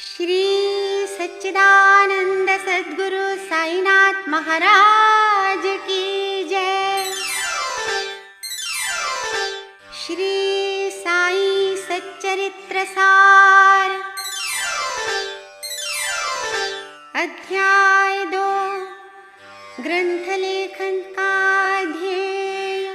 श्री सच्चिदानंद सद्गुरु साईनाथ महाराज की जय। श्री साई सच्चरित्र सार अध्याय 2 ग्रंथ लेखन का ध्येय।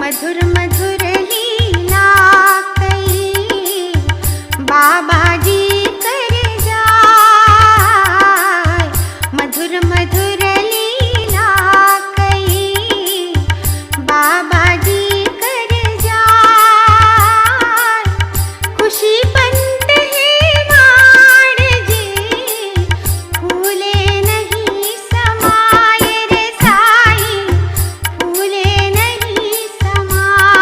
मधुर मधुर लीला कई बाबा जी कर जाय। मधुर मधुर लीला कई बाबा जी कर जाय। खुशी पंत है माड़ जी फूले नहीं समाये रे साई, फूले नहीं समाये।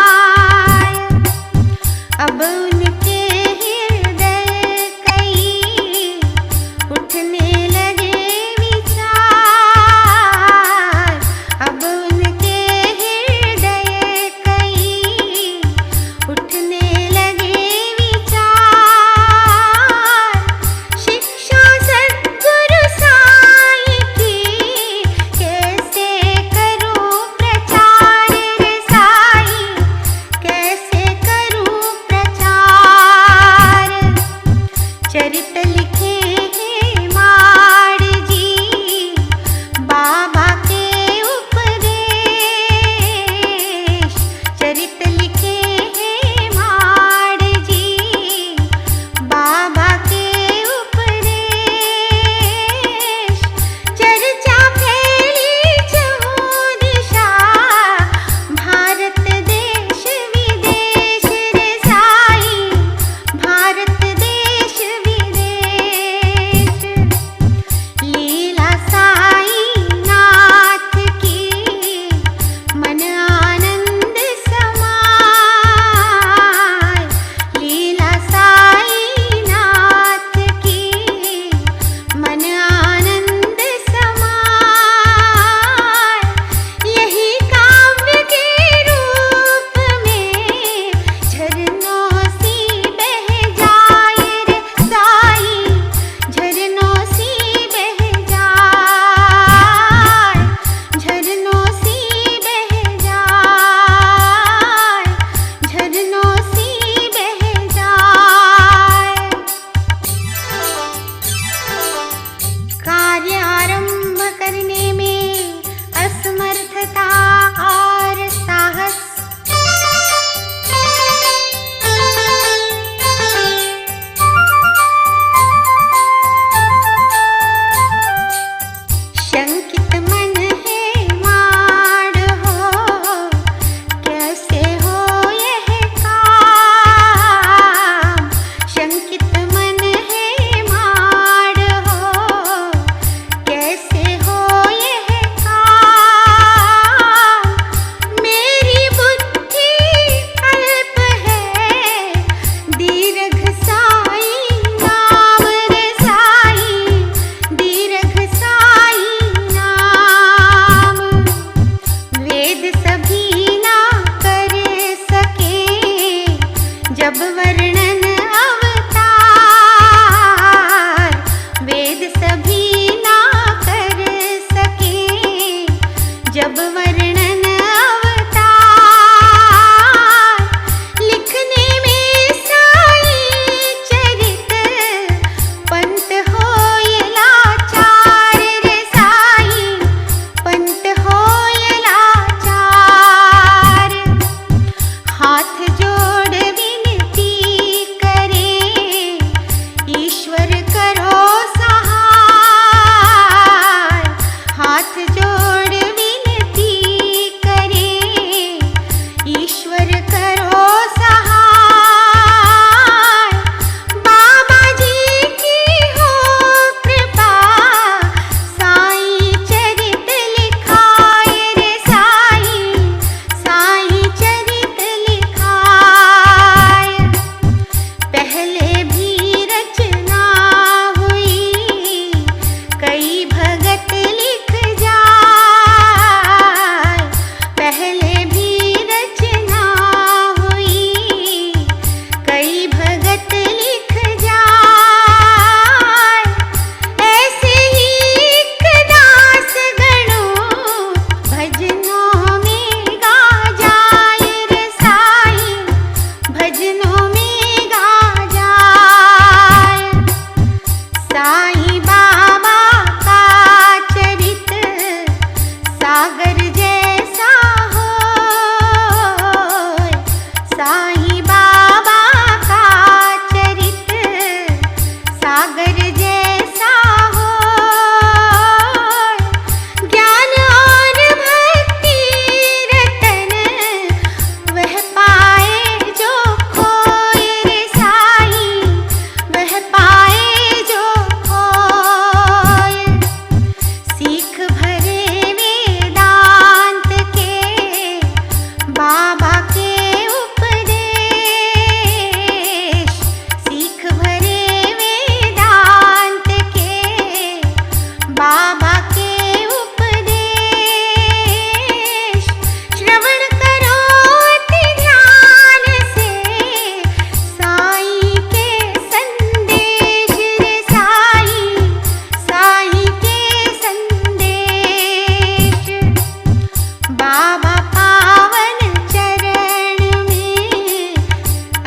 बाबा पावन चरण में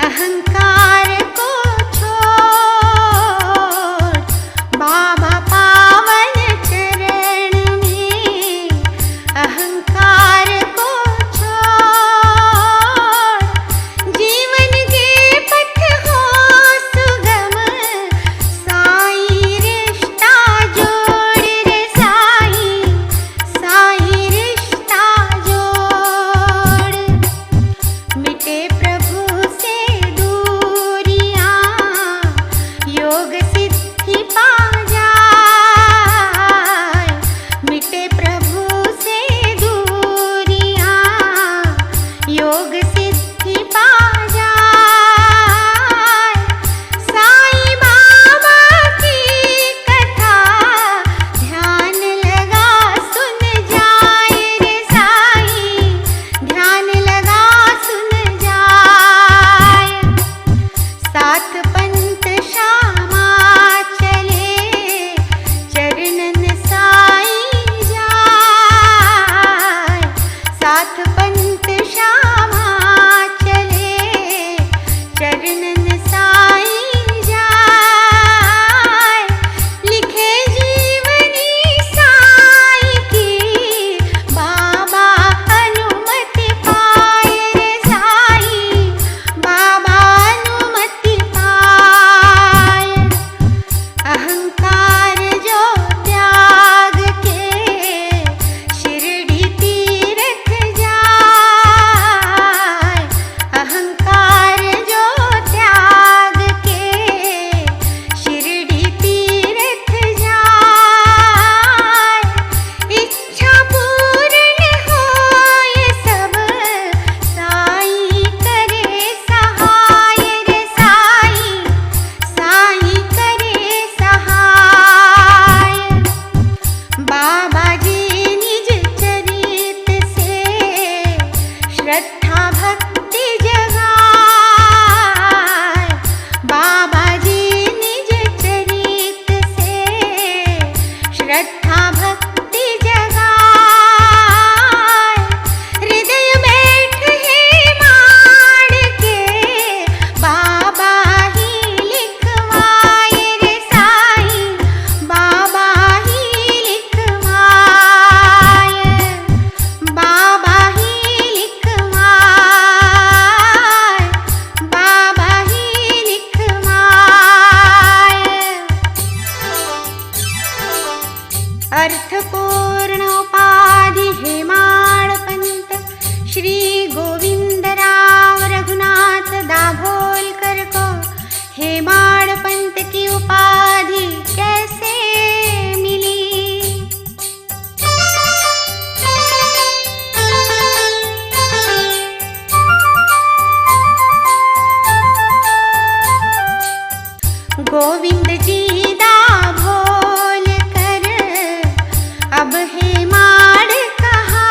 अहंकार को छोड़, बाबा पावन चरण में अहंकार को छोड़, जीवन के पथ हो सुगम, साईं रिश्ता जोड़ रे साईं, साईं रिश्ता जोड़। मिटे प्रभु से दूरियां, योग सिद्धि पा जाए, मिटे प्रभु से दूरियां, योग सिद्धि पा जाए। साईं बाबा की कथा ध्यान लगा सुन जाए रे साईं, ध्यान लगा सुन जाए। सात पंथ श्यामा चले, चरणन साईं जाए, सात पंथ श्यामा चले, चरणन साईं जाए। लिखे जीवनी साईं की, बाबा अनुमति पाए रे साईं, बाबा अनुमति पाए। अहंकार जो त्याग के शिरडी तीर्थ जाए, अहंकार जो त्याग के शिरडी तीर्थ जाए। इच्छा पूर्ण हो ये सब, साईं करे सहाय रे साईं, साईं करे सहाय। बाबा जी निज चरित से श्रद्धा भक्ति जगाए, बाबा जी निज चरित से श्रद्धा भक्ति जगाए। हृदय बैठ है माड़ के, बाबा ही लिखवाए रे साईं, बाबा ही लिखवाए, बाबा ही लिखवाए, बाबा ही लिखवाए। अर्थपूर्ण उपाधि हेमाड़ पंत, श्री गोविंदराव रघुनाथ दाभोलकर को हेमाड़ पंत की उपाधि कैसे मिली? गोविंद जी दाभोलकर अब हेमाड़ कहाय,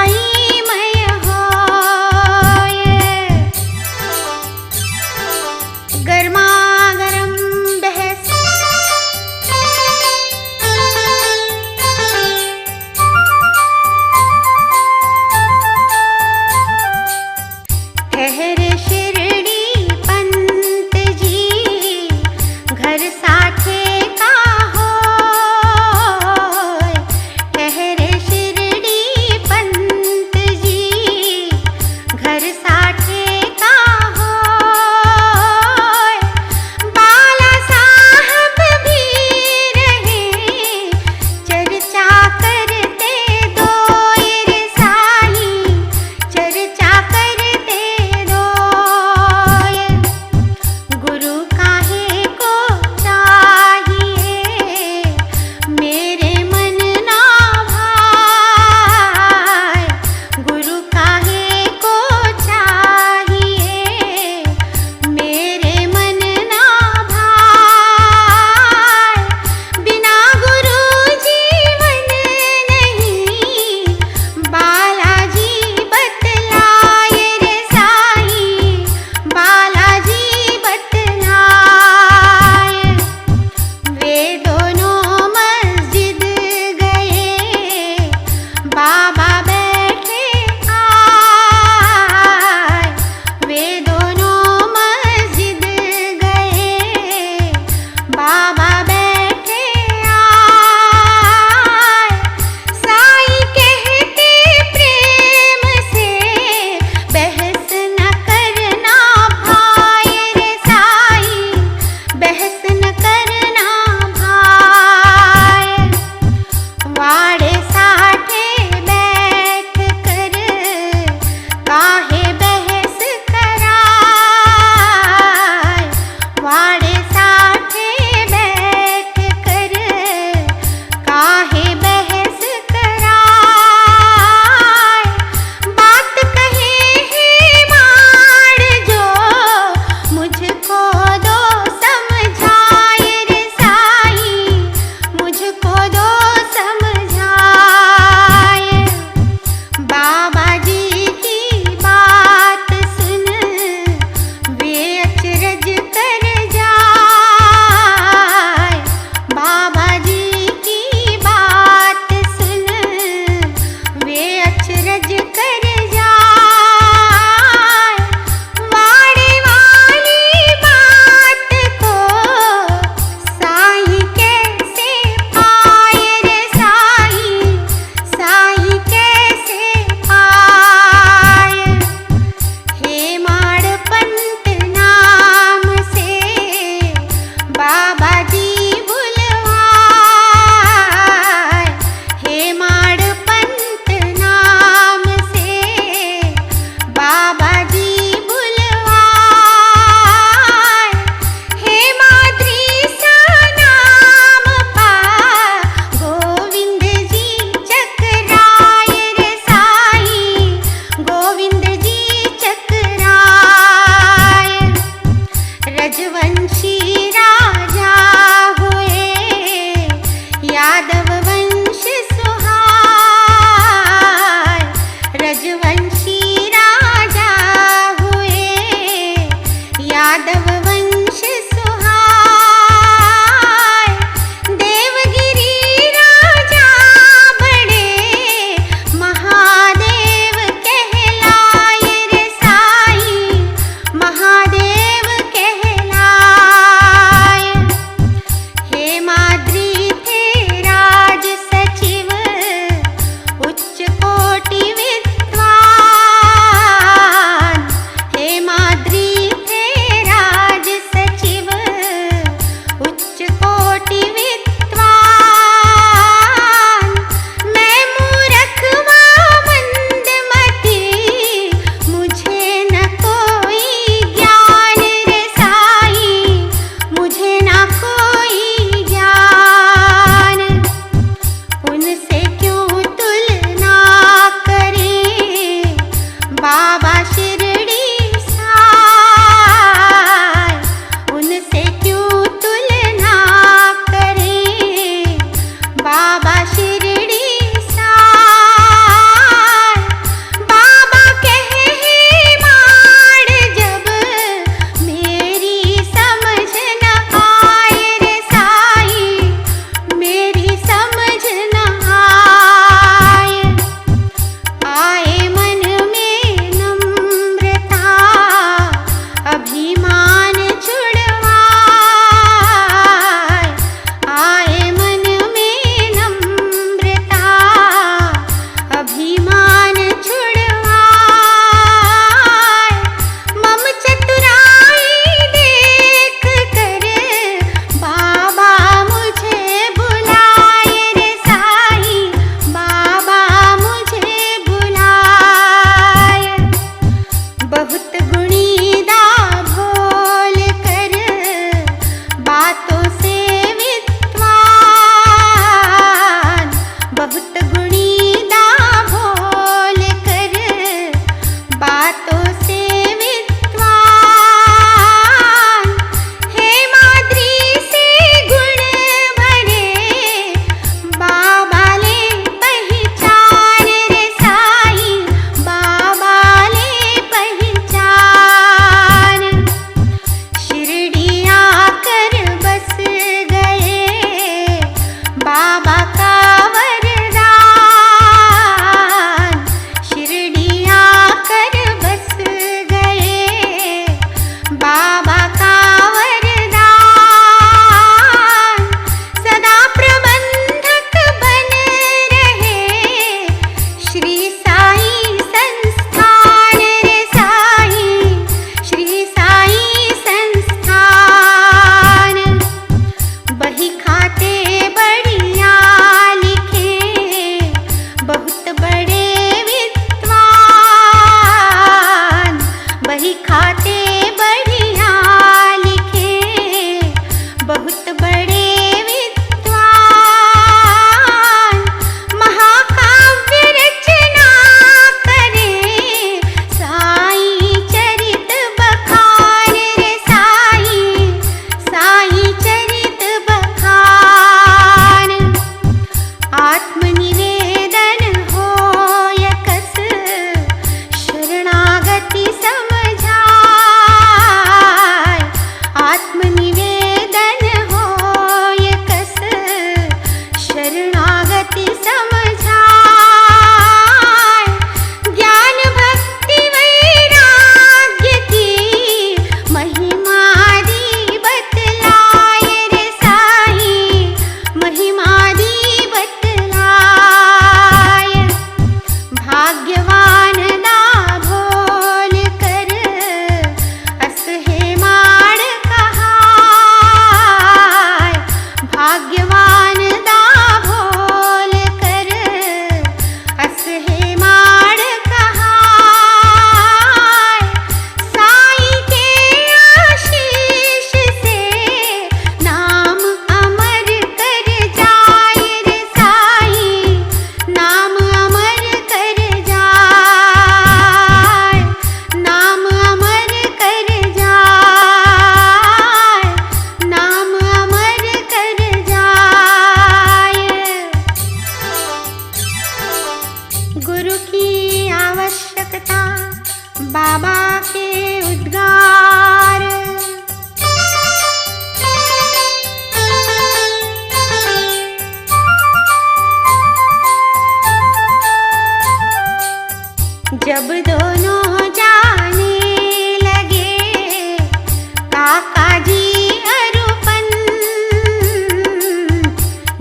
साई मय होय। गरमा गरम बहस ठहरे शिरडी पंत जी, घर साथे का होय। ठहरे शिरडी पंत जी, घर साथे का होय। बाला साहब भी रहे, चर्चा करते दोय रे साईं, चर्चा करते दोय। गुरु काहे को चाहिए, मेरे मन ना भाए। गुरु काहे को चाहिए, मेरे मन ना भाए। बिना गुरु जीवन नहीं, बालाजी बतलाए रे साईं, बालाजी बतलाए। वे दोनों मस्जिद गए, बाबा बैठे आए। वे दोनों मस्जिद गए, बाबा बैठे आए। साईं कहते प्रेम से, बहस न करना भाई रे साईं, बहस न करना भाई। वाड़े साठे बैठ कर काहे बहस कराए। वाड़े साठे बैठ कर काहे बहस कराए। बात कहे है माड़ जो, मुझको दो समझाए रे साईं, मुझको दो समझाए। बाबा जी की बात सुन वे अचरज कर जाए। बाबा जी की बात सुन वे अचरज कर जाए। वाड़े वाली बात को साईं कैसे पाए रे साईं, साईं कैसे पाए। हेमाड़ पंत नाम से बाबा जी बुलवाए। हेमाड़ पंत नाम दा भोल कर अस हेमाड़ कहाय। भाग्यवान दा भोल कर अस हेमाड़ कहाय। साईं के आशीष से नाम अमर कर जाए रे साईं, नाम अमर कर जाए, नाम अमर कर जाए, नाम अमर कर जाए। गुरु की आवश्यकता बाबा के उद्गार। जब दोनों जाने लगे काका जी अरूपन,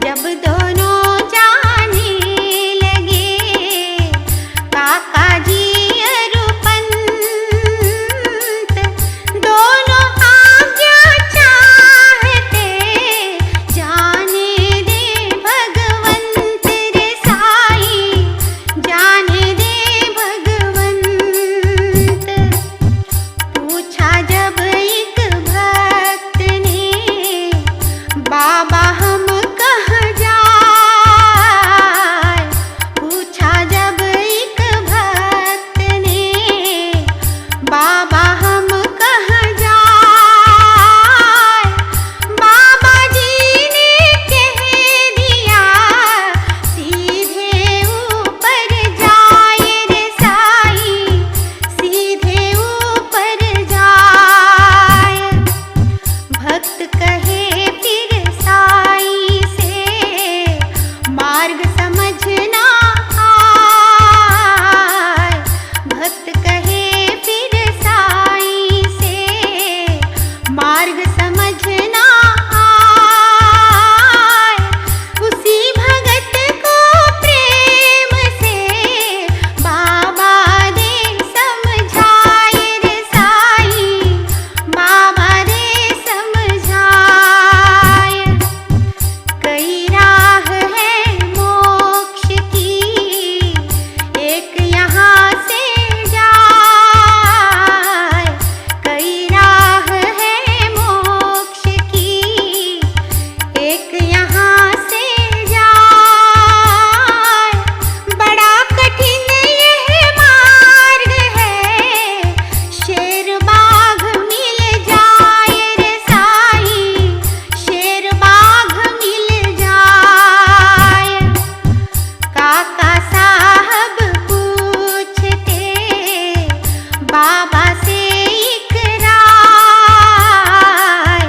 जब दोनों जाने लगे काका जी अरूपन, दोनों आज्ञा चाहते जाने दे भगवंत रे साईं, जाने दे भगवंत। पूछा जब एक भक्त ने बाबा हम कहाँ जाए, पूछा जब एक भक्त ने बाबा हम कहाँ जाए। बाबा जी ने कह दिया सीधे ऊपर जाए रे साईं, सीधे ऊपर जाए। भक्त कहे फिर साईं से मार्ग समझना आए। भक्त कहे फिर साईं से मार्ग समझना आए। उसी भगत को प्रेम से बाबा ने समझाए रे साईं, बाबा ने समझाए। कई राह है मोक्ष की, एक यहाँ से जाए। कई राह है मोक्ष की, एक यहाँ से जाए। बड़ा कठिन यह मार्ग है, शेर बाघ मिल जाए रे साईं, शेर बाघ मिल जाए। काका साहब पूछते बाबा से एक राय।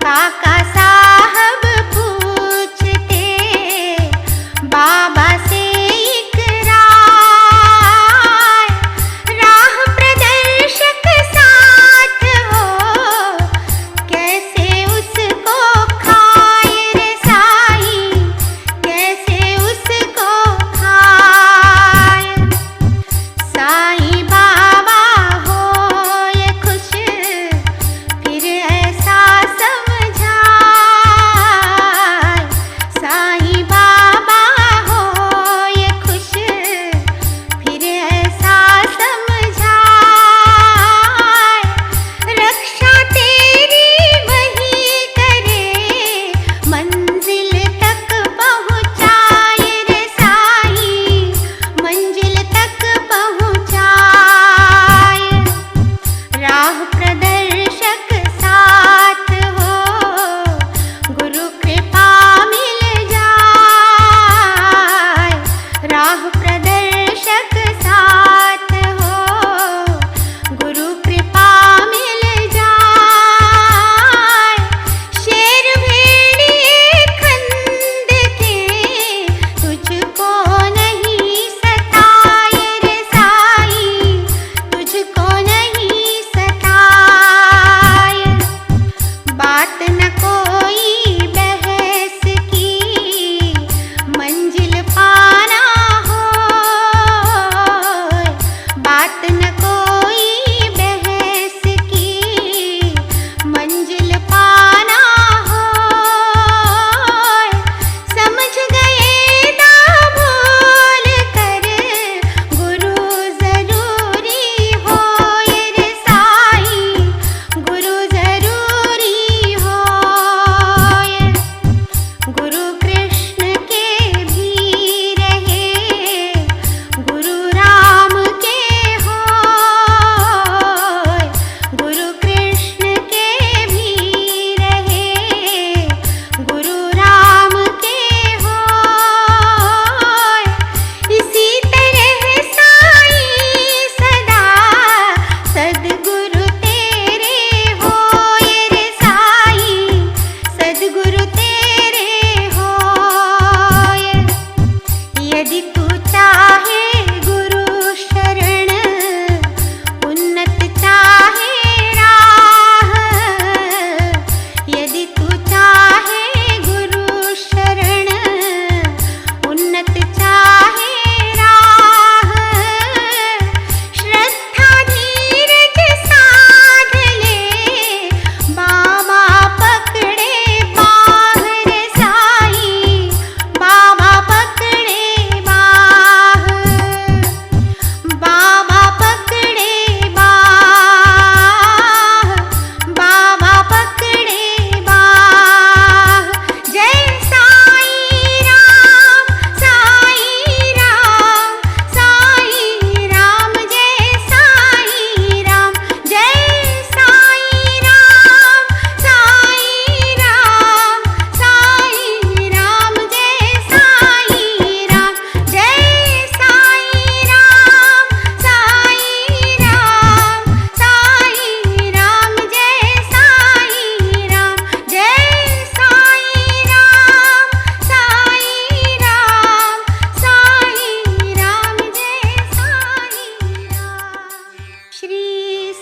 काका साहब पूछते बाबा से एक राय। राह प्रदर्शक साथ हो, कैसे उसको खाए रे साईं, कैसे उसको खाए। साईं बाबा होए खुश फिर ऐसा समझाए। साईं बाबा होए खुश फिर ऐसा समझाए। रक्षा तेरी वही करे, मंजिल तक पहुँचाए रे साईं, मंजिल तक पहुँचाए।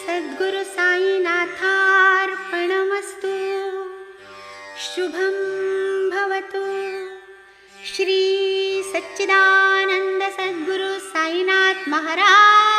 सद्गुरु साईनाथार्पणमस्तु। शुभं भवतु। श्री सच्चिदानंद सद्गुरु साईनाथ महाराज